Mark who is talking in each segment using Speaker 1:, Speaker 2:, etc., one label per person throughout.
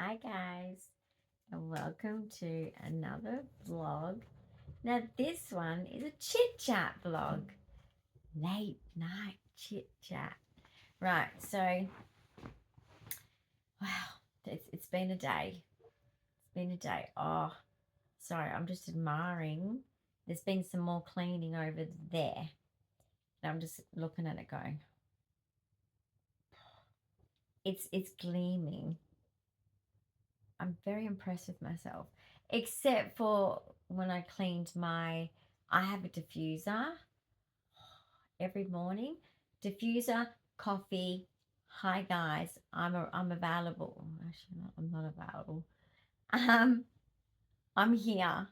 Speaker 1: Hi guys, and welcome to another vlog. Now this one is a chit chat vlog, late night chit chat. Right, so wow, it's been a day. It's been a day. Oh, sorry, I'm just admiring. There's been some more cleaning over there. And I'm just looking at it going. It's gleaming. I'm very impressed with myself, except for when I cleaned I have a diffuser every morning. Diffuser, coffee. Hi guys, I'm available. Actually, I'm not available. Um, I'm here.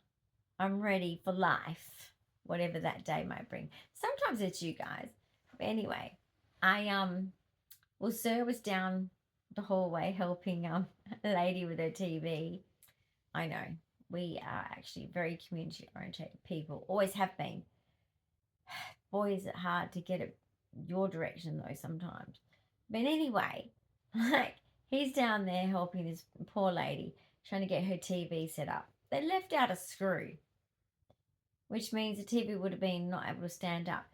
Speaker 1: I'm ready for life, whatever that day might bring. Sometimes it's you guys. But anyway, well, Sir was down the hallway helping a lady with her TV. I know we are actually very community oriented people, always have been. Boy, is it hard to get it your direction though sometimes. But anyway, like he's down there helping this poor lady trying to get her TV set up. They left out a screw, which means the TV would have been not able to stand up.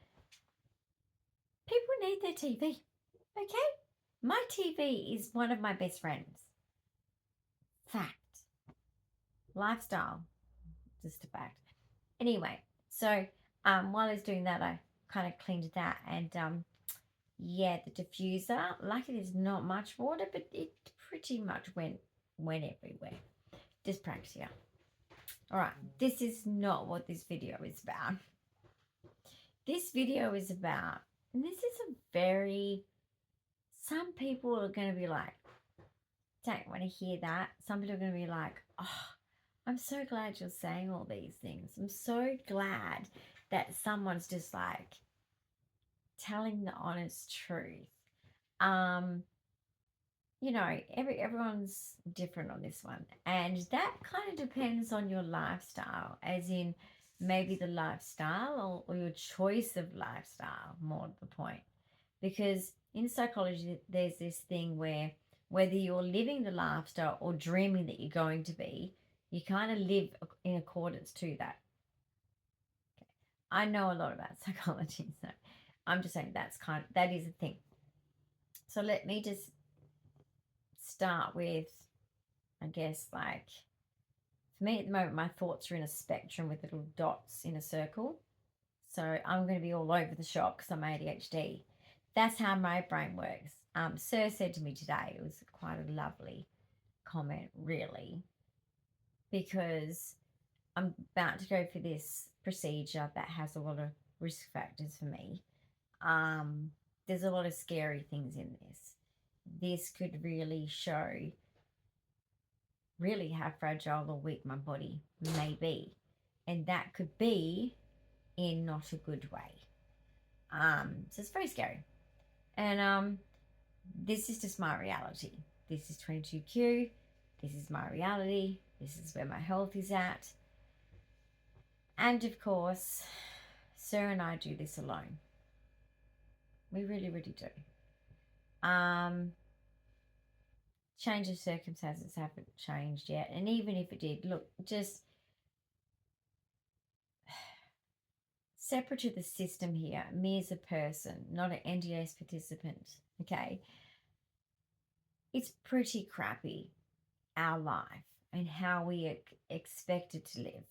Speaker 1: People need their TV, okay? My TV is one of my best friends. Fact. Lifestyle, just a fact. Anyway, so while I was doing that, I kind of cleaned that, and yeah, the diffuser. Luckily, there's not much water, but it pretty much went everywhere. Dyspraxia. All right, this is not what this video is about. This video is about, and this is a very. Some people are going to be like, don't want to hear that. Some people are going to be like, oh, I'm so glad you're saying all these things. I'm so glad that someone's just like telling the honest truth. Everyone's different on this one, and that kind of depends on your lifestyle, as in maybe the lifestyle or your choice of lifestyle, more to the point. Because in psychology, there's this thing where whether you're living the lifestyle or dreaming that you're going to be, you kind of live in accordance to that. Okay. I know a lot about psychology, so I'm just saying that is a thing. So let me just start with, I guess, like for me at the moment, my thoughts are in a spectrum with little dots in a circle. So I'm going to be all over the shop because I'm ADHD. That's how my brain works. Sir said to me today, it was quite a lovely comment, really, because I'm about to go for this procedure that has a lot of risk factors for me. There's a lot of scary things in this. This could really show really how fragile or weak my body may be. And that could be in not a good way. So it's very scary. And this is just my reality. This is 22Q. This is my reality. This is where my health is at. And of course, Sir and I do this alone. We really, really do. Change of circumstances haven't changed yet. And even if it did, look, just separate to the system here, me as a person, not an NDS participant, okay? It's pretty crappy, our life and how we expect it to live.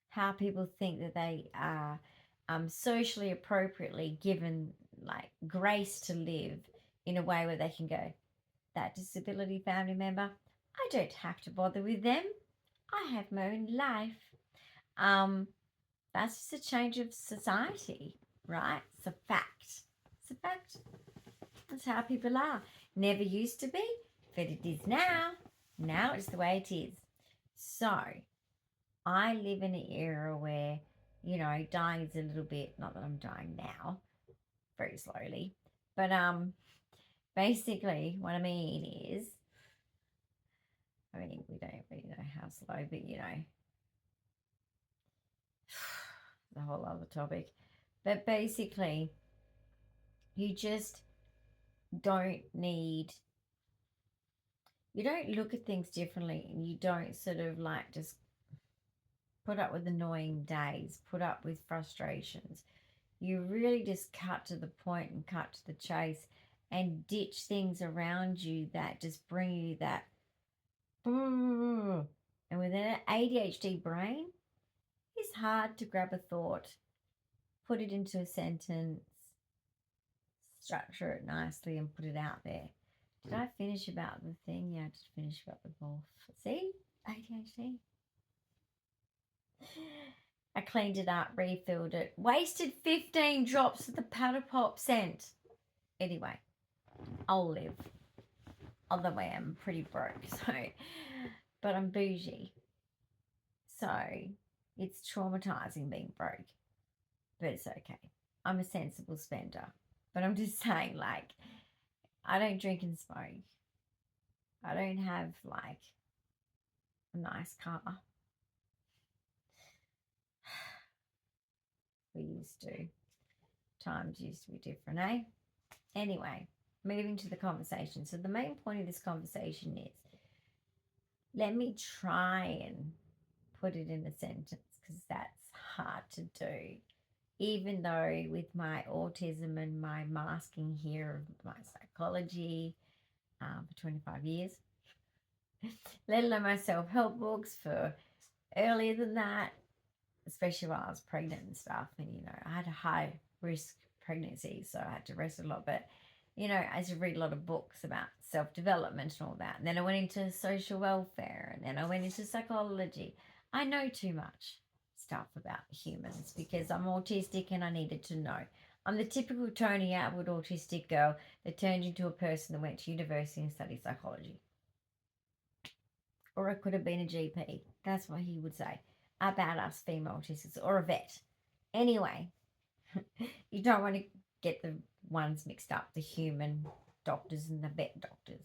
Speaker 1: How people think that they are socially appropriately given like grace to live in a way where they can go, that disability family member, I don't have to bother with them. I have my own life. That's just a change of society, right? It's a fact. It's a fact. That's how people are. Never used to be, but it is now. Now it's the way it is. So I live in an era where, dying is a little bit, not that I'm dying now, very slowly, but basically what I mean is, we don't really know how slow, but the whole other topic. But basically, you just don't need you don't look at things differently, and you don't sort of like just put up with annoying days, put up with frustrations. You really just cut to the point and cut to the chase and ditch things around you that just bring you that. And with an ADHD brain, it's hard to grab a thought, put it into a sentence, structure it nicely, and put it out there. Did I finish about the thing? Yeah, I did finish about the golf. See? ADHD. I cleaned it up, refilled it, wasted 15 drops of the powder pop scent. Anyway, I'll live. Although I am pretty broke, but I'm bougie. So it's traumatizing being broke, but it's okay. I'm a sensible spender. But I'm just saying, like, I don't drink and smoke. I don't have, like, a nice car. We used to. Times used to be different, eh? Anyway, moving to the conversation. So the main point of this conversation is, let me try and put it in a sentence, because that's hard to do. Even though with my autism and my masking here of my psychology for 25 years, let alone my self-help books for earlier than that, especially while I was pregnant and stuff. And, I had a high risk pregnancy, so I had to rest a lot. But, I used to read a lot of books about self-development and all that. And then I went into social welfare, and then I went into psychology. I know too much stuff about humans because I'm autistic and I needed to know. I'm the typical Tony Atwood autistic girl that turned into a person that went to university and studied psychology. Or I could have been a GP. That's what he would say about us female autistics, or a vet. Anyway, you don't want to get the ones mixed up, the human doctors and the vet doctors.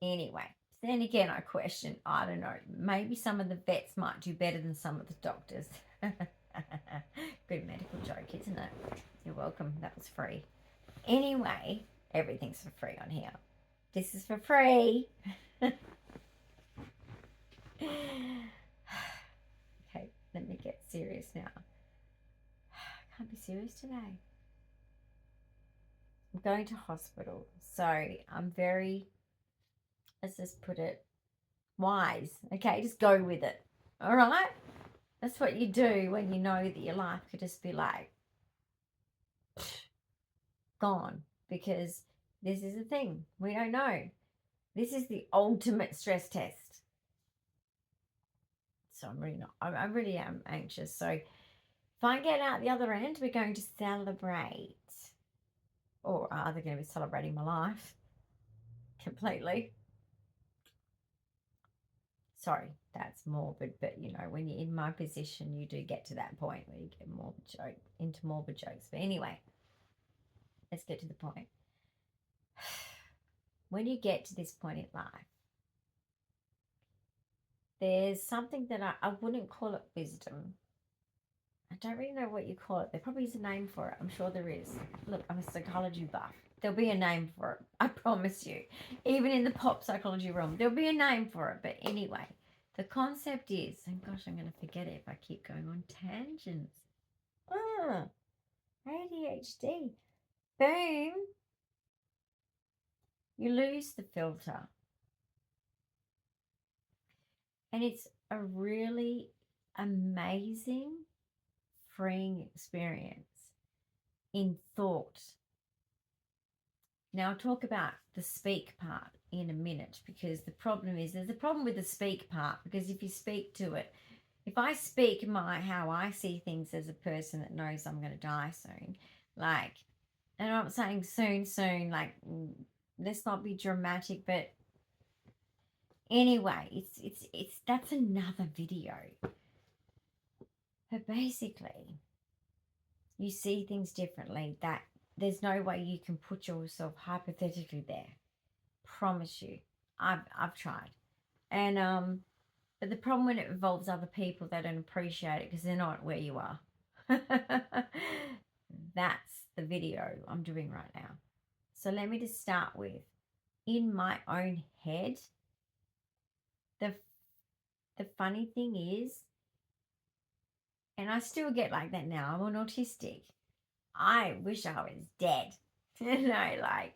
Speaker 1: Anyway, then again, I question, I don't know, maybe some of the vets might do better than some of the doctors. Good medical joke, isn't it? You're welcome. That was free. Anyway, everything's for free on here. This is for free. Okay, let me get serious now. I can't be serious today. I'm going to hospital, so I'm very, let's just put it, wise. Okay, just go with it. All right? That's what you do when you know that your life could just be like gone, because this is the thing. We don't know. This is the ultimate stress test. So I really am anxious. So if I get out the other end, we're going to celebrate. Or are they going to be celebrating my life completely? Sorry, that's morbid, but when you're in my position, you do get to that point where you get into morbid jokes. But anyway, let's get to the point. When you get to this point in life, there's something that I wouldn't call it wisdom. I don't really know what you call it. There probably is a name for it. I'm sure there is. Look, I'm a psychology buff. There'll be a name for it. I promise you. Even in the pop psychology realm, there'll be a name for it. But anyway, the concept is, and gosh, I'm going to forget it if I keep going on tangents. ADHD. Boom. You lose the filter. And it's a really amazing, freeing experience in thought. Now, I'll talk about the speak part in a minute, because the problem is, there's a problem with the speak part, because if you speak to it, if I speak how I see things as a person that knows I'm going to die soon, like, and I'm not saying soon, like, let's not be dramatic, but anyway, it's that's another video. But basically, you see things differently, that there's no way you can put yourself hypothetically there. Promise you. I've tried. And but the problem when it involves other people, they don't appreciate it because they're not where you are. That's the video I'm doing right now. So let me just start with, in my own head, the funny thing is, and I still get like that now, I'm an autistic. I wish I was dead. Like,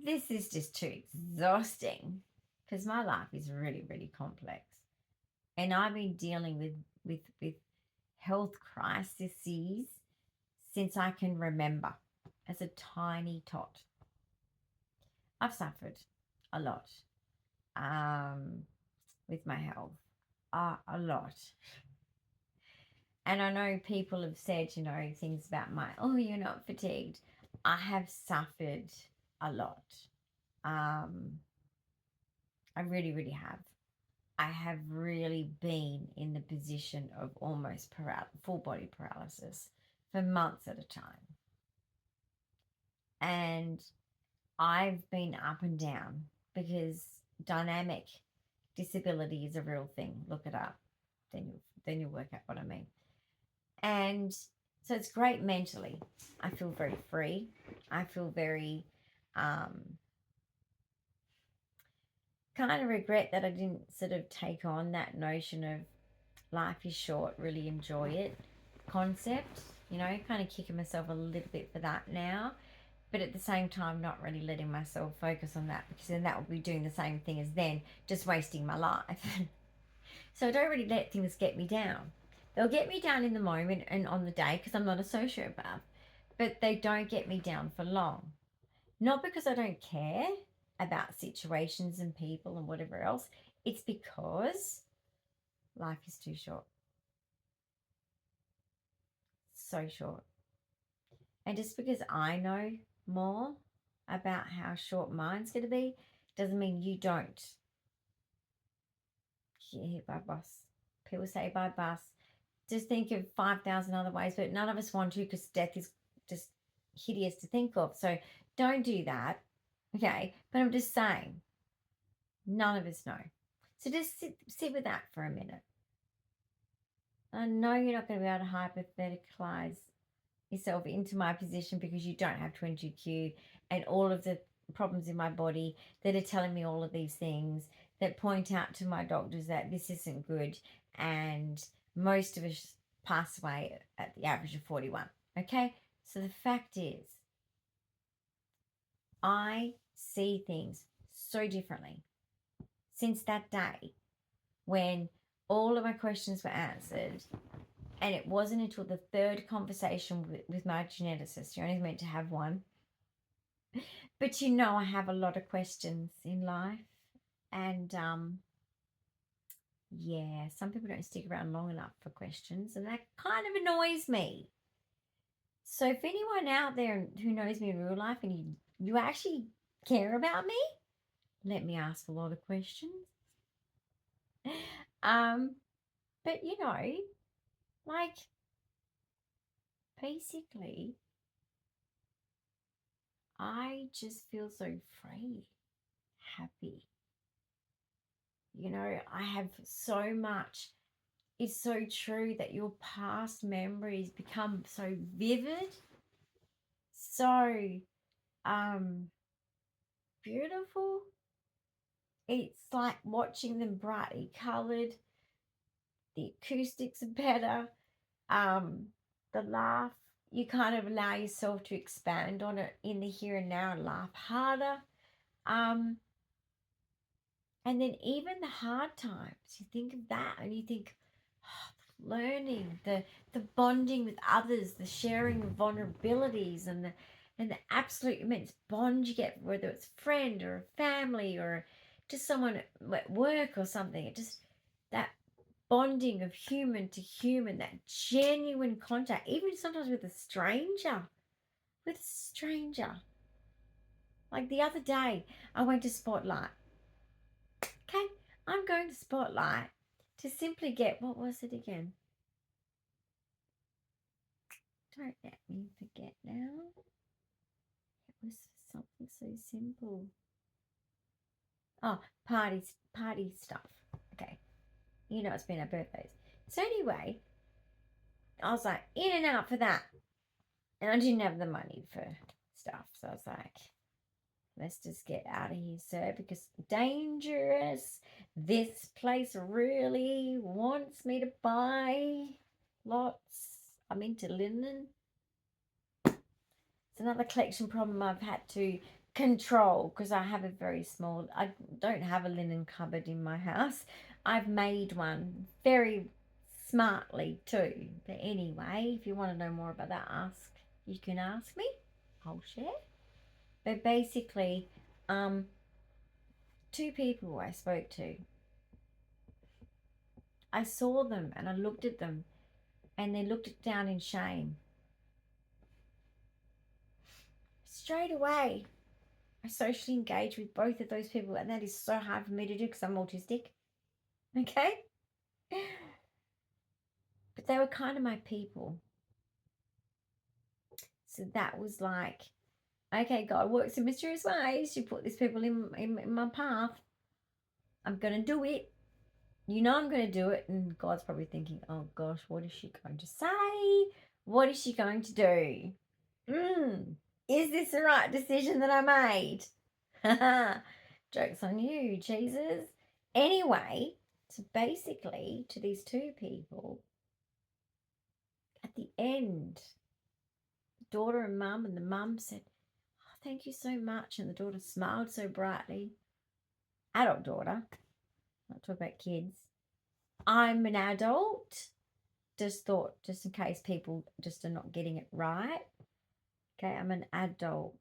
Speaker 1: this is just too exhausting because my life is really, really complex. And I've been dealing with health crises since I can remember as a tiny tot. I've suffered a lot with my health, a lot. And I know people have said, things about you're not fatigued. I have suffered a lot. I really, really have. I have really been in the position of almost full body paralysis for months at a time. And I've been up and down because dynamic disability is a real thing. Look it up. Then you'll work out what I mean. And so it's great mentally. I feel very free. I feel very kind of regret that I didn't sort of take on that notion of life is short, really enjoy it concept. Kind of kicking myself a little bit for that now. But at the same time, not really letting myself focus on that, because then that would be doing the same thing as then, just wasting my life. So I don't really let things get me down. They'll get me down in the moment and on the day because I'm not a sociopath, but they don't get me down for long. Not because I don't care about situations and people and whatever else. It's because life is too short. So short. And just because I know more about how short mine's going to be doesn't mean you don't. Get hit by a bus. People say by bus. Just think of 5,000 other ways, but none of us want to, because death is just hideous to think of. So don't do that. Okay. But I'm just saying, none of us know. So just sit with that for a minute. I know you're not going to be able to hypotheticalize yourself into my position because you don't have 22q and all of the problems in my body that are telling me all of these things that point out to my doctors that this isn't good, and most of us pass away at the average of 41. Okay, so the fact is, I see things so differently since that day when all of my questions were answered. And it wasn't until the third conversation with my geneticist, you're only meant to have one, but I have a lot of questions in life. And yeah, some people don't stick around long enough for questions, and that kind of annoys me. So if anyone out there who knows me in real life and you actually care about me, let me ask a lot of questions. But like, basically, I just feel so free, happy. I have so much. It's so true that your past memories become so vivid, so beautiful. It's like watching them brightly colored. The acoustics are better. The laugh, you kind of allow yourself to expand on it in the here and now and laugh harder. And then even the hard times, you think of that and you think, learning, the bonding with others, the sharing of vulnerabilities, and the absolute immense bond you get, whether it's a friend or a family or just someone at work or something. It just, that bonding of human to human, that genuine contact, even sometimes with a stranger. Like the other day, I went to Spotlight. Okay, I'm going to Spotlight to simply get, what was it again? Don't let me forget now. It was something so simple. Oh, party stuff. Okay. It's been our birthdays. So anyway, I was like, in and out for that. And I didn't have the money for stuff. So I was like, let's just get out of here, sir, because dangerous. This place really wants me to buy lots. I'm into linen. It's another collection problem I've had to control because I have a very small, I don't have a linen cupboard in my house. I've made one very smartly too. But anyway, if you want to know more about that, you can ask me. I'll share. But basically, two people I spoke to, I saw them and I looked at them and they looked it down in shame. Straight away, I socially engaged with both of those people, and that is so hard for me to do because I'm autistic. Okay? But they were kind of my people. So that was like, okay, God works in mysterious ways. You put these people in my path. I'm going to do it. You know I'm going to do it. And God's probably thinking, oh gosh, what is she going to say? What is she going to do? Is this the right decision that I made? Joke's on you, Jesus. Anyway, so basically, to these two people, at the end, the daughter and mum, and the mum said, oh, thank you so much. And the daughter smiled so brightly. Adult daughter, not talk about kids. I'm an adult. Just thought, just in case people just are not getting it right. Okay, I'm an adult.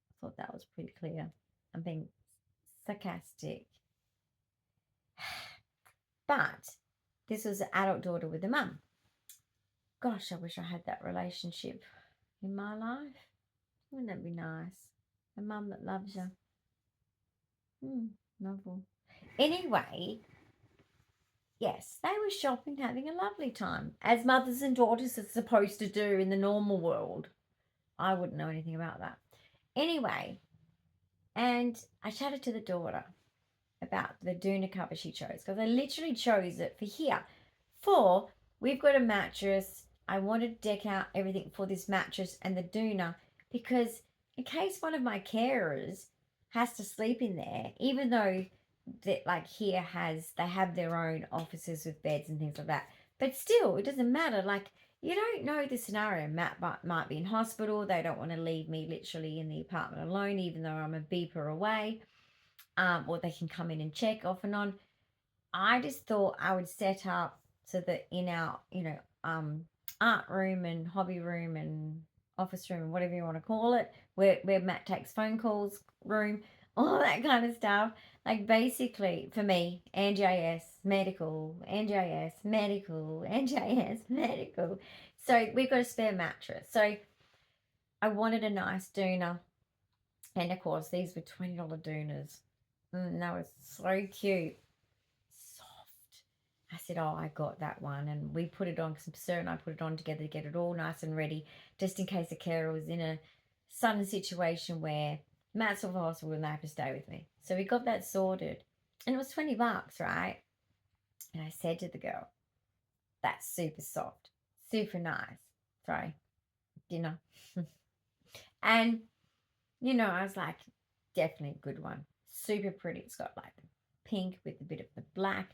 Speaker 1: I thought that was pretty clear. I'm being sarcastic. But this was an adult daughter with a mum. Gosh, I wish I had that relationship in my life. Wouldn't that be nice? A mum that loves you. Novel. Anyway, yes, they were shopping, having a lovely time, as mothers and daughters are supposed to do in the normal world. I wouldn't know anything about that. Anyway, and I chatted to the daughter about the doona cover she chose, because I literally chose it for here. For we've got a mattress. I want to deck out everything for this mattress and the doona, because in case one of my carers has to sleep in there, even though that like here they have their own offices with beds and things like that, but still it doesn't matter. Like, you don't know the scenario. Matt might be in hospital. They don't want to leave me literally in the apartment alone, even though I'm a beeper away. Or they can come in and check off and on. I just thought I would set up so that in our, art room and hobby room and office room and whatever you want to call it, where Matt takes phone calls room, all that kind of stuff. Like basically for me, NGIS, medical, NGIS, medical, NGIS, medical. So we've got a spare mattress. So I wanted a nice doona. And of course, these were $20 doonas. And they were so cute. Soft. I said, oh, I got that one. And we put it on, because Sir and I put it on together to get it all nice and ready, just in case the carer was in a sudden situation where Matt's off the hospital and they have to stay with me. So we got that sorted. And it was $20, right? And I said to the girl, that's super soft, super nice. Sorry, dinner. And, I was like, definitely a good one. Super pretty. It's got like pink with a bit of the black,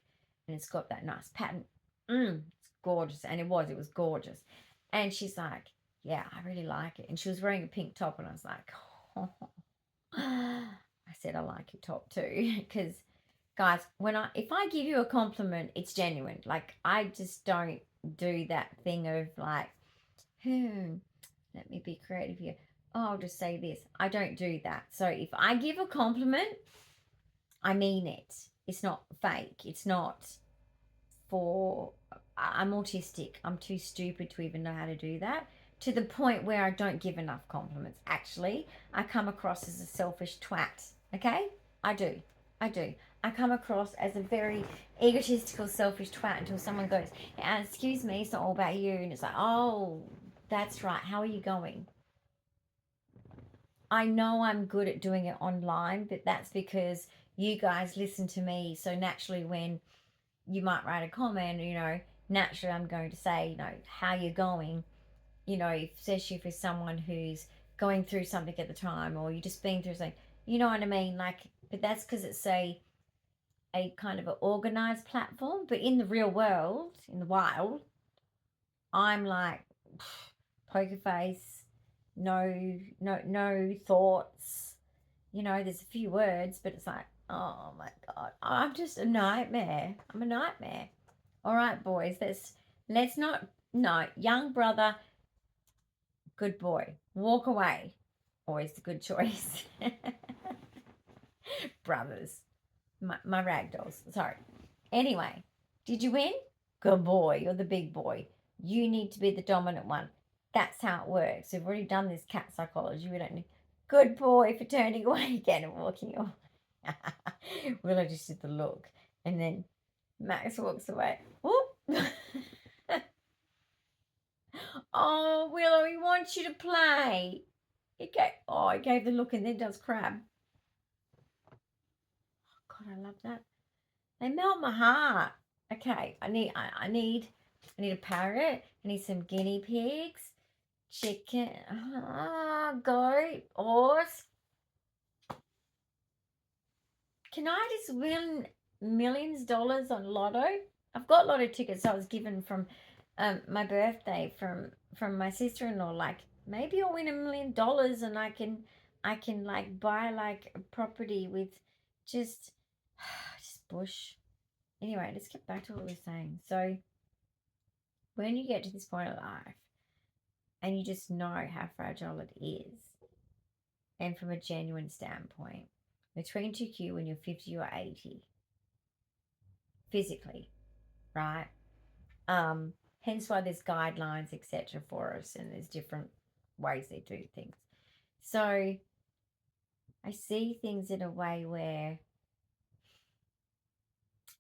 Speaker 1: and it's got that nice pattern. It's gorgeous. And it was gorgeous. And she's like, yeah, I really like it. And she was wearing a pink top, and I was like, oh. I said, I like your top too. Because guys, if I give you a compliment, it's genuine. Like, I just don't do that thing of like, let me be creative here. Oh, I'll just say this. I don't do that. So if I give a compliment, I mean it. It's not fake. It's not I'm autistic. I'm too stupid to even know how to do that, to the point where I don't give enough compliments. Actually, I come across as a selfish twat. Okay? I do. I come across as a very egotistical, selfish twat until someone goes, excuse me, it's not all about you. And it's like, oh, that's right. How are you going? I know I'm good at doing it online, but that's because you guys listen to me. So naturally, when you might write a comment, naturally I'm going to say, how you're going, especially for someone who's going through something at the time, or you're just being through something. You know what I mean? Like, but that's because it's a kind of an organized platform. But in the real world, in the wild, I'm like poker face, no thoughts. You know, there's a few words, but it's like, oh my God, I'm just a nightmare. I'm a nightmare. All right, boys, let's not, no, young brother, good boy, walk away. Always the good choice. Brothers, my ragdolls, sorry. Anyway, did you win? Good boy, you're the big boy. You need to be the dominant one. That's how it works. We've already done this cat psychology. We don't need, good boy for turning away again and walking away. Willow just did the look. And then Max walks away. Whoop. Oh, Willow, he wants you to play. He gave the look and then does crab. Oh, God, I love that. They melt my heart. Okay, I need a parrot. I need some guinea pigs, chicken, goat, horse. Can I just win millions of dollars on lotto? I've got lotto tickets I was given from my birthday from my sister-in-law. Like, maybe I'll win $1 million and I can like buy like a property with just bush. Anyway, let's get back to what we were saying. So when you get to this point of life and you just know how fragile it is, and from a genuine standpoint, between 2Q when you're 50 or 80, physically, right? Hence why there's guidelines, etc. for us, and there's different ways they do things. So I see things in a way where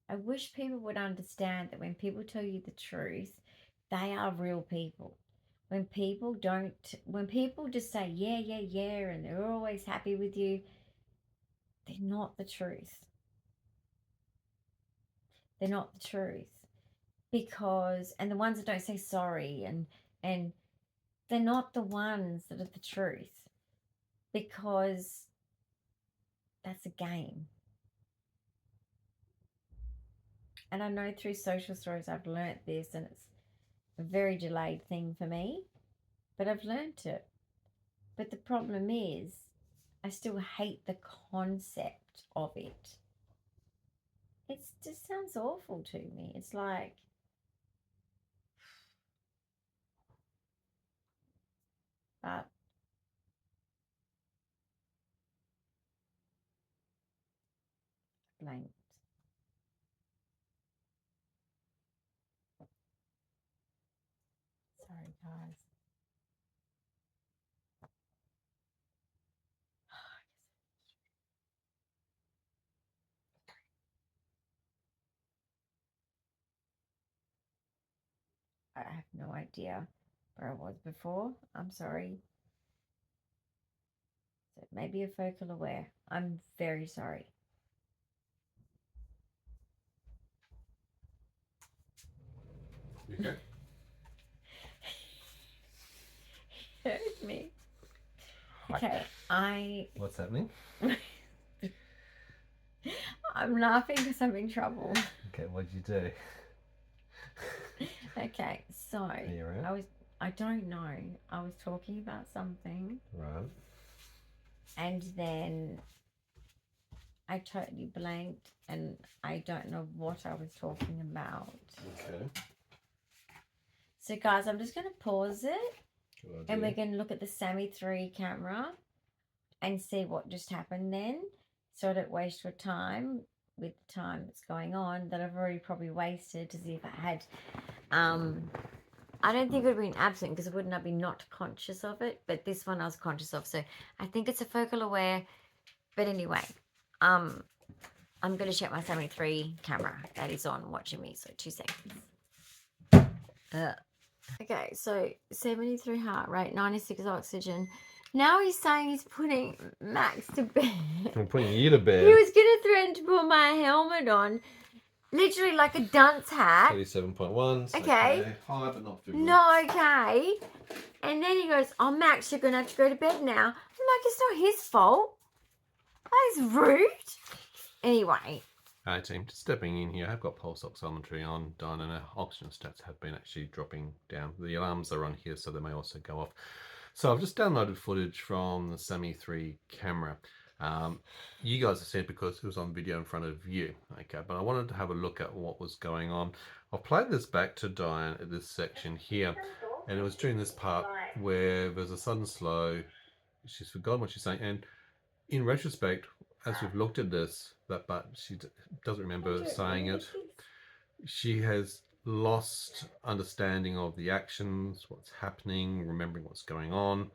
Speaker 1: I wish people would understand that when people tell you the truth, they are real people. When people just say, yeah, and they're always happy with you, they're not the truth. They're not the truth. Because, and the ones that don't say sorry, and they're not the ones that are the truth. Because that's a game. And I know through social stories I've learnt this, and it's a very delayed thing for me, but I've learnt it. But the problem is, I still hate the concept of it. It just sounds awful to me. It's like, but blanked. Sorry, guys. I have no idea where I was before. I'm sorry. So maybe a focal aware. I'm very sorry.
Speaker 2: Okay.
Speaker 1: Hurt me. Okay,
Speaker 2: What's happening?
Speaker 1: I'm laughing because I'm in trouble.
Speaker 2: Okay, what'd you do?
Speaker 1: Okay, so
Speaker 2: Are you around?
Speaker 1: I don't know. I was talking about something.
Speaker 2: Right.
Speaker 1: And then I totally blanked and I don't know what I was talking about.
Speaker 2: Okay.
Speaker 1: So guys, I'm just going to pause it.
Speaker 2: Good idea.
Speaker 1: And we're going to look at the Sammy 3 camera and see what just happened then. So I don't waste your time with the time that's going on that I've already probably wasted to see if I had. I don't think it would have been absent because I wouldn't have been not conscious of it. But this one I was conscious of. So I think it's a focal aware. But anyway, I'm going to check my 73 camera that is on watching me. So 2 seconds. Okay, so 73 heart rate, 96 oxygen. Now he's saying he's putting Max to bed.
Speaker 2: I'm putting you to bed.
Speaker 1: He was going to threaten to put my helmet on Literally like a dunce hat.
Speaker 2: 37.1.
Speaker 1: Okay.
Speaker 2: High, but not too
Speaker 1: No, okay. And then he goes, oh, Max, you're going to have to go to bed now. I'm like, it's not his fault. That is rude. Anyway.
Speaker 2: Hi team, just stepping in here. I've got pulse oximetry on. Dyan and our oxygen stats have been actually dropping down. The alarms are on here, so they may also go off. So I've just downloaded footage from the SAMI 3 camera. You guys have seen it because it was on video in front of you. Okay, but I wanted to have a look at what was going on. I've played this back to Dyan at this section here, and it was during this part where there's a sudden slow. She's forgotten what she's saying, and in retrospect, as we've looked at this, but she doesn't remember saying it. She has lost understanding of the actions, what's happening, remembering what's going on.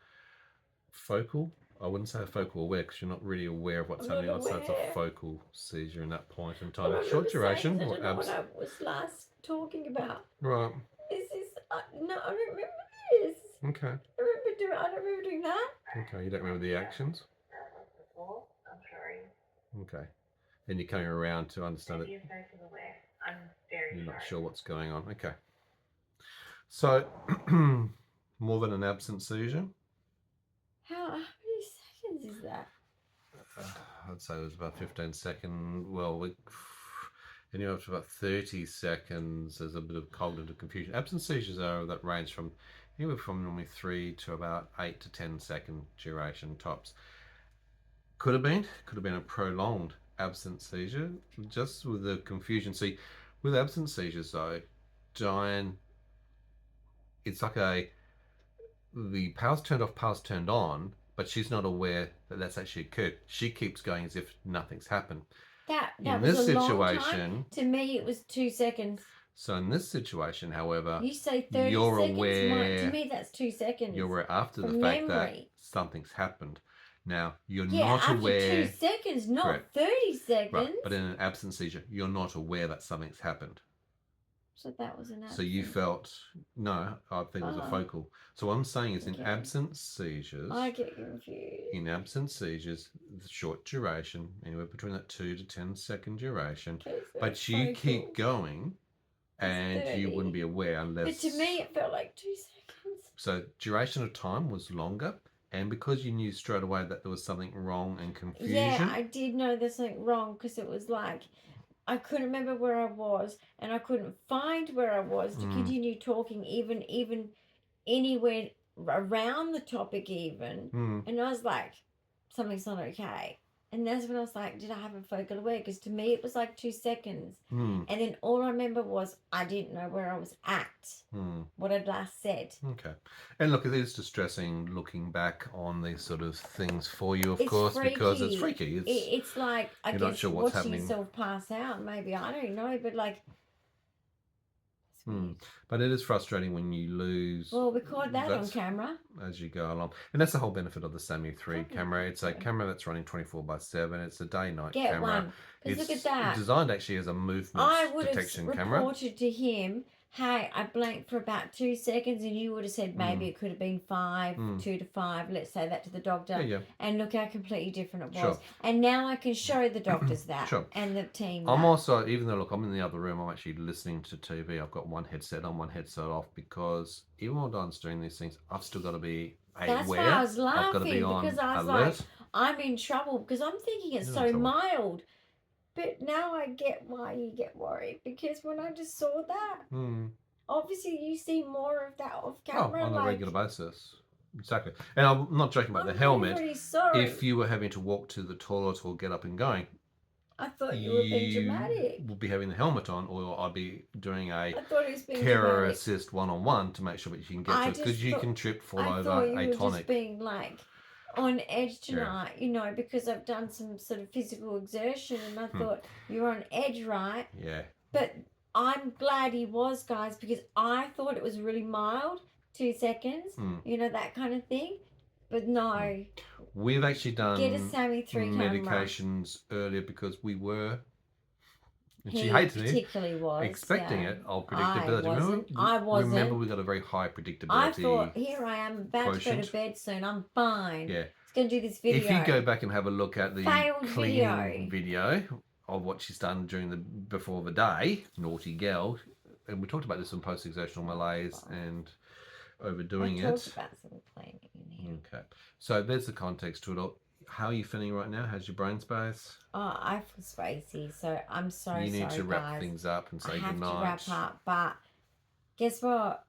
Speaker 2: Focal. I wouldn't say a focal aware because you're not really aware of what's happening. I'd say it's a focal seizure in that point in time. Short duration.
Speaker 1: I don't know what I was last talking about.
Speaker 2: Right.
Speaker 1: This is no, I don't remember this.
Speaker 2: Okay.
Speaker 1: I don't remember doing that.
Speaker 2: Okay, you don't remember the actions?
Speaker 3: I'm sorry.
Speaker 2: Okay. And you're coming around to understand it.
Speaker 3: I'm very
Speaker 2: You're not
Speaker 3: sorry.
Speaker 2: sure what's going on. Okay. So, more than an absent seizure?
Speaker 1: How many seconds is that?
Speaker 2: I'd say it was about 15 seconds. Well, anywhere up to about 30 seconds. There's a bit of cognitive confusion. Absent seizures are that range from anywhere from normally 3 to about 8 to 10 second duration tops. Could have been a prolonged absent seizure, just with the confusion. See, with absent seizures though, Dyan, it's like the power's turned off, power's turned on, but she's not aware that that's actually occurred. She keeps going as if nothing's happened.
Speaker 1: That
Speaker 2: In
Speaker 1: was
Speaker 2: this
Speaker 1: a long
Speaker 2: situation,
Speaker 1: time. To me, it was 2 seconds.
Speaker 2: So in this situation, however,
Speaker 1: You say 30
Speaker 2: you're
Speaker 1: seconds.
Speaker 2: aware.
Speaker 1: To me, that's 2 seconds.
Speaker 2: You're aware after the
Speaker 1: From
Speaker 2: fact that
Speaker 1: memory.
Speaker 2: something's happened. Now you're
Speaker 1: Yeah,
Speaker 2: not
Speaker 1: after
Speaker 2: aware.
Speaker 1: 2 seconds, not
Speaker 2: Correct.
Speaker 1: 30 seconds.
Speaker 2: Right, but in an absent seizure, you're not aware that something's happened.
Speaker 1: So that was an absent.
Speaker 2: So you felt, no, I think it was a focal. So what I'm saying is in
Speaker 1: Okay.
Speaker 2: absent seizures,
Speaker 1: I get confused.
Speaker 2: in absent seizures, the short duration, anywhere between that 2 to 10 second duration,
Speaker 1: Okay, so
Speaker 2: but you keep going and
Speaker 1: That's
Speaker 2: you
Speaker 1: 30.
Speaker 2: wouldn't be aware unless...
Speaker 1: But to me, it felt like 2 seconds.
Speaker 2: So duration of time was longer, and because you knew straight away that there was something wrong and confusion...
Speaker 1: Yeah, I did know there's something wrong because it was like... I couldn't remember where I was, and I couldn't find where I was to continue talking, even anywhere around the topic even. And I was like, something's not okay. And that's when I was like, did I have a focal aware? Because to me, it was like 2 seconds. And then all I remember was I didn't know where I was at, what I'd last said.
Speaker 2: Okay. And look, it is distressing looking back on these sort of things for you, of
Speaker 1: It's
Speaker 2: course,
Speaker 1: freaky.
Speaker 2: because it's freaky.
Speaker 1: It's like, I
Speaker 2: you're
Speaker 1: guess,
Speaker 2: not sure what's
Speaker 1: watching
Speaker 2: happening.
Speaker 1: yourself pass out, maybe. I don't know, but like...
Speaker 2: But it is frustrating when you lose...
Speaker 1: Well, we caught that on camera.
Speaker 2: As you go along. And that's the whole benefit of the SAMI 3 camera. It's a camera that's running 24/7. It's a day-night camera.
Speaker 1: Get one. Because look at that.
Speaker 2: It's designed actually as a movement detection camera.
Speaker 1: I would have reported to him, hey, I blanked for about 2 seconds, and you would have said maybe it could have been 2 to 5. Let's say that to the doctor.
Speaker 2: Yeah.
Speaker 1: And look how completely different it was.
Speaker 2: Sure.
Speaker 1: And now I can show the doctors that.
Speaker 2: Sure.
Speaker 1: And the team
Speaker 2: I'm
Speaker 1: that.
Speaker 2: also, even though, look, I'm in the other room, I'm actually listening to TV. I've got one headset on, one headset off, because even while Dyan's doing these things, I've still got to be aware.
Speaker 1: That's why I was laughing,
Speaker 2: I've got to be on
Speaker 1: because I was
Speaker 2: alert.
Speaker 1: like, I'm in trouble, because I'm thinking it's so mild. But now I get why you get worried, because when I just saw that, obviously you see more of that off camera.
Speaker 2: On a regular basis. Exactly. And I'm not joking about the helmet.
Speaker 1: I'm really sorry.
Speaker 2: If you were having to walk to the toilet or get up and going,
Speaker 1: I thought you were being dramatic.
Speaker 2: Would be having the helmet on, or I'd be doing a
Speaker 1: I thought it was being
Speaker 2: carer
Speaker 1: dramatic.
Speaker 2: assist one-on-one to make sure that you can get to it, because you can trip, fall
Speaker 1: I
Speaker 2: over,
Speaker 1: thought you were
Speaker 2: atonic.
Speaker 1: just being like on edge tonight, you know, because I've done some sort of physical exertion, and I thought you're on edge, right?
Speaker 2: Yeah.
Speaker 1: But I'm glad he was, guys, because I thought it was really mild, 2 seconds, you know, that kind of thing. But no.
Speaker 2: We've actually done
Speaker 1: Get a SAMI 3
Speaker 2: medications earlier because we were, and
Speaker 1: he
Speaker 2: she hates it,
Speaker 1: particularly was
Speaker 2: expecting it of predictability.
Speaker 1: I wasn't.
Speaker 2: Remember, we got a very high predictability.
Speaker 1: I thought, here I am about to go to bed soon. I'm fine.
Speaker 2: Yeah.
Speaker 1: It's going to do this video.
Speaker 2: If you go back and have a look at the
Speaker 1: Failed
Speaker 2: cleaning video, of what she's done before the day, naughty girl. And we talked about this on post-exertional malaise and overdoing
Speaker 1: I
Speaker 2: it.
Speaker 1: talked about some cleaning in here.
Speaker 2: Okay, so there's the context to it all. How are you feeling right now? How's your brain space?
Speaker 1: Oh, I feel spacey, so I'm so
Speaker 2: You need
Speaker 1: sorry,
Speaker 2: to wrap
Speaker 1: guys.
Speaker 2: things up and say
Speaker 1: I have
Speaker 2: goodnight.
Speaker 1: to wrap up, but guess what?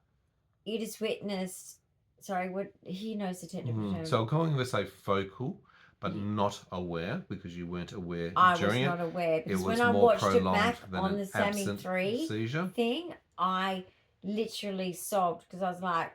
Speaker 1: You just witnessed. Sorry, what he knows the technical term.
Speaker 2: So I'm calling this a focal, but not aware, because you weren't aware
Speaker 1: I
Speaker 2: during
Speaker 1: was not aware, because
Speaker 2: It was
Speaker 1: when I
Speaker 2: more
Speaker 1: watched it
Speaker 2: prolonged
Speaker 1: back
Speaker 2: than
Speaker 1: on
Speaker 2: an
Speaker 1: the Sammy
Speaker 2: absent
Speaker 1: 3
Speaker 2: seizure.
Speaker 1: thing, I literally sobbed because I was like,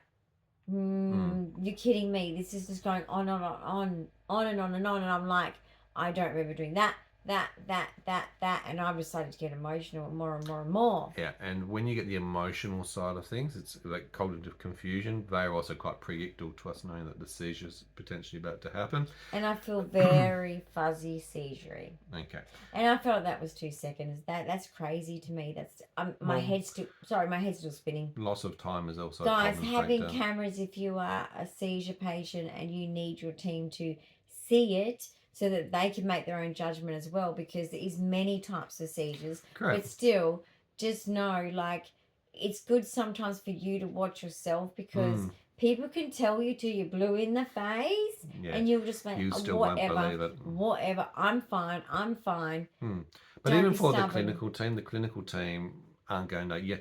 Speaker 1: you're kidding me. This is just going on and on and on and on. And I'm like, I don't remember doing that. And I decided to get emotional more and more and more.
Speaker 2: Yeah, and when you get the emotional side of things, it's like cognitive confusion. They are also quite predictable to us, knowing that the seizure's potentially about to happen.
Speaker 1: And I feel very fuzzy seizure-y.
Speaker 2: Okay.
Speaker 1: And I felt that was 2 seconds. That's crazy to me. That's my head's still spinning.
Speaker 2: Loss of time is also
Speaker 1: Guys,
Speaker 2: a common
Speaker 1: having
Speaker 2: factor.
Speaker 1: cameras if you are a seizure patient and you need your team to see it so that they can make their own judgment as well, because there is many types of seizures.
Speaker 2: Correct.
Speaker 1: But still, just know, like, it's good sometimes for you to watch yourself, because people can tell you till you're blue in the face, and you'll just like,
Speaker 2: You still
Speaker 1: whatever,
Speaker 2: won't believe it.
Speaker 1: whatever, I'm fine.
Speaker 2: But
Speaker 1: Don't
Speaker 2: even
Speaker 1: be
Speaker 2: for
Speaker 1: stubborn.
Speaker 2: the clinical team aren't going to,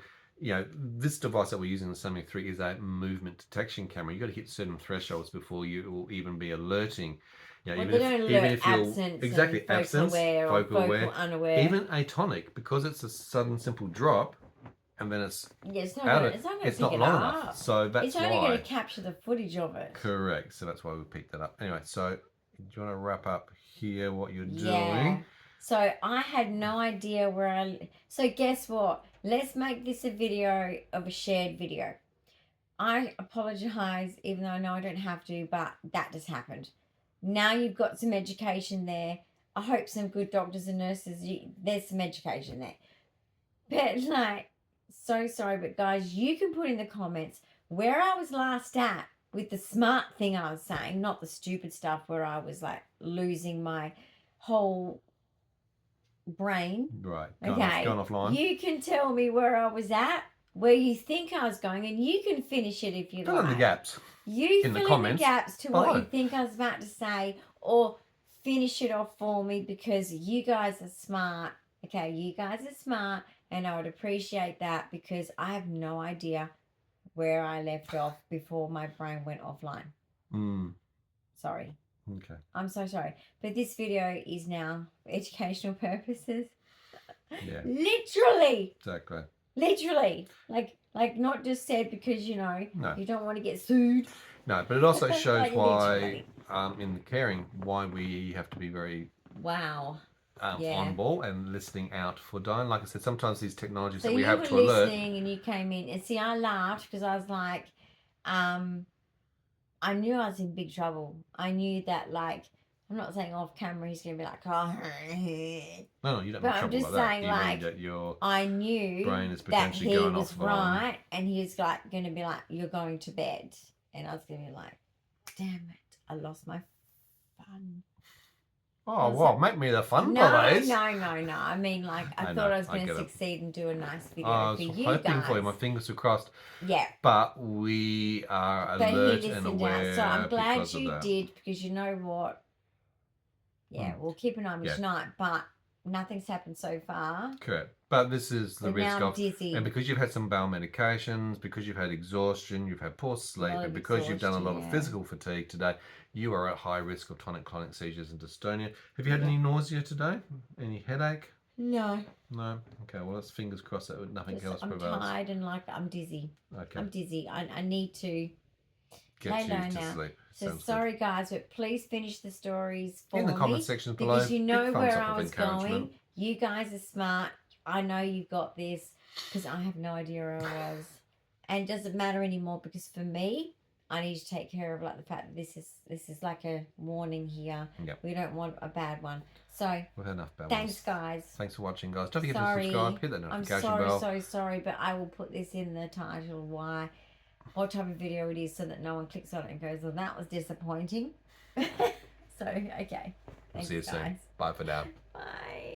Speaker 2: this device that we're using, the Sammy 3, is a movement detection camera. You've got to hit certain thresholds before you will even be alerting.
Speaker 1: Well, they don't alert absence,
Speaker 2: exactly,
Speaker 1: and focal
Speaker 2: absence,
Speaker 1: aware or
Speaker 2: focal aware,
Speaker 1: unaware.
Speaker 2: even atonic, because it's a sudden simple drop, and then it's
Speaker 1: it's not
Speaker 2: out
Speaker 1: going
Speaker 2: of
Speaker 1: to
Speaker 2: it's
Speaker 1: pick
Speaker 2: not
Speaker 1: it
Speaker 2: long
Speaker 1: up.
Speaker 2: enough. So that's
Speaker 1: it's only
Speaker 2: why.
Speaker 1: going to capture the footage of it.
Speaker 2: Correct. So that's why we picked that up. Anyway, so do you want to wrap up here what you're
Speaker 1: Yeah.
Speaker 2: doing?
Speaker 1: So I had no idea where So guess what? Let's make this a video of a shared video. I apologise, even though I know I don't have to, but that just happened. Now you've got some education there. I hope some good doctors and nurses, there's some education there. But like, so sorry, but guys, you can put in the comments where I was last at with the smart thing I was saying, not the stupid stuff where I was like losing my whole brain.
Speaker 2: Right.
Speaker 1: Going
Speaker 2: offline.
Speaker 1: You can tell me where I was at, where you think I was going, and you can finish it if you
Speaker 2: Fill
Speaker 1: like.
Speaker 2: in the gaps.
Speaker 1: You
Speaker 2: in
Speaker 1: fill
Speaker 2: the comments
Speaker 1: in the gaps to
Speaker 2: below.
Speaker 1: what you think I was about to say, or finish it off for me, because you guys are smart. Okay, you guys are smart, and I would appreciate that, because I have no idea where I left off before my brain went offline. Sorry.
Speaker 2: Okay.
Speaker 1: I'm so sorry. But this video is now for educational purposes.
Speaker 2: Yeah.
Speaker 1: Literally.
Speaker 2: Exactly.
Speaker 1: Literally. Like not just said because, you don't want to get sued.
Speaker 2: No, but it also shows
Speaker 1: Like,
Speaker 2: why, in the caring, why we have to be very on ball and listening out for Dyan. Like I said, sometimes these technologies
Speaker 1: so
Speaker 2: that we have to
Speaker 1: you were
Speaker 2: alert.
Speaker 1: listening and you came in, and see, I laughed because I was like, I knew I was in big trouble. I knew that, like, I'm not saying off camera he's going to be like, oh.
Speaker 2: No, you don't
Speaker 1: But
Speaker 2: make
Speaker 1: I'm
Speaker 2: trouble
Speaker 1: just
Speaker 2: like
Speaker 1: saying,
Speaker 2: that.
Speaker 1: like,
Speaker 2: that your
Speaker 1: I knew
Speaker 2: brain is
Speaker 1: that
Speaker 2: potentially
Speaker 1: he
Speaker 2: going
Speaker 1: was
Speaker 2: off
Speaker 1: right, and he was like going to be like, you're going to bed. And I was going to be like, damn it, I lost my fun.
Speaker 2: Oh, well, make me the fun,
Speaker 1: No.
Speaker 2: please.
Speaker 1: I mean, like, I thought I was going to succeed and do a nice video for you guys.
Speaker 2: I was hoping for you. My fingers were crossed.
Speaker 1: Yeah.
Speaker 2: But we are alert and aware.
Speaker 1: So I'm glad you did, because you know what? Yeah, we'll keep an eye on me tonight, but nothing's happened so far.
Speaker 2: Correct. But this is the risk
Speaker 1: now
Speaker 2: of...
Speaker 1: I'm dizzy.
Speaker 2: And because you've had some bowel medications, because you've had exhaustion, you've had poor sleep, and because you've done a lot of physical fatigue today, you are at high risk of tonic-clonic seizures and dystonia. Have you had any nausea today? Any headache?
Speaker 1: No.
Speaker 2: No? Okay, well, let's fingers crossed that nothing else prevails.
Speaker 1: I'm tired and, like, I'm dizzy.
Speaker 2: Okay.
Speaker 1: I'm dizzy. I need to
Speaker 2: get
Speaker 1: lay
Speaker 2: you
Speaker 1: low
Speaker 2: to
Speaker 1: now.
Speaker 2: sleep.
Speaker 1: So sorry, guys, but please finish the stories for me.
Speaker 2: In the comment section below.
Speaker 1: Because you know
Speaker 2: big thumbs
Speaker 1: where
Speaker 2: up
Speaker 1: I
Speaker 2: of
Speaker 1: was
Speaker 2: encouragement.
Speaker 1: going. You guys are smart. I know you've got this, because I have no idea where I was. And it doesn't matter anymore, because for me, I need to take care of, like, the fact that this is like a warning here.
Speaker 2: Yep.
Speaker 1: We don't want a bad one. So
Speaker 2: we've had enough bad
Speaker 1: thanks,
Speaker 2: ones.
Speaker 1: guys.
Speaker 2: Thanks for watching, guys. Don't forget to subscribe, hit that notification
Speaker 1: I'm
Speaker 2: bell.
Speaker 1: so sorry, but I will put this in the title, what type of video it is, so that no one clicks on it and goes, well, that was disappointing. So, okay. Thanks,
Speaker 2: See you soon. Bye for now.
Speaker 1: Bye.